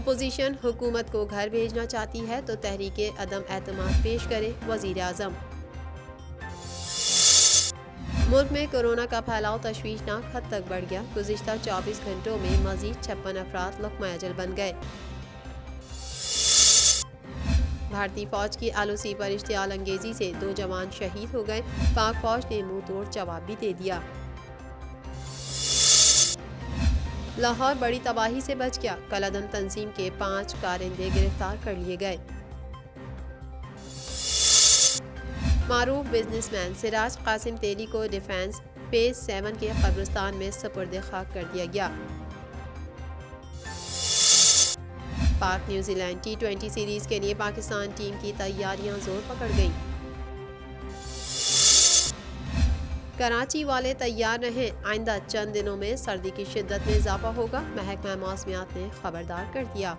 Opposition हुकूमत को घर भेजना चाहती है तो तहरीके अदम एतमाद पेश करे वज़ीर आज़म। मुल्क में कोरोना का फैलाव तशवीशनाक हद तक बढ़ गया। गुज़िश्ता 24 घंटों में मजीद 56 अफराद लुक़मा अजल बन गए। भारतीय फौज की आलूसी पर इश्तियाल अंगेजी से 2 जवान शहीद हो गए। पाक फौज ने मुंह तोड़ जवाब भी दे दिया। लाहौर बड़ी तबाही से बच गया। कलादम तंजीम के 5 कारिंदे गिरफ्तार कर लिए गए। मारूफ बिजनेसमैन सिराज कासिम तेली को डिफेंस फेज 7 के कब्रिस्तान में सुपुर्द खाक कर दिया गया। पाक न्यूजीलैंड T20 सीरीज के लिए पाकिस्तान टीम की तैयारियां जोर पकड़ गईं। कराची वाले तैयार रहें, आइंदा चंद दिनों में सर्दी की शिद्दत में इजाफा होगा। महकमा मौसमियात ने खबरदार कर दिया।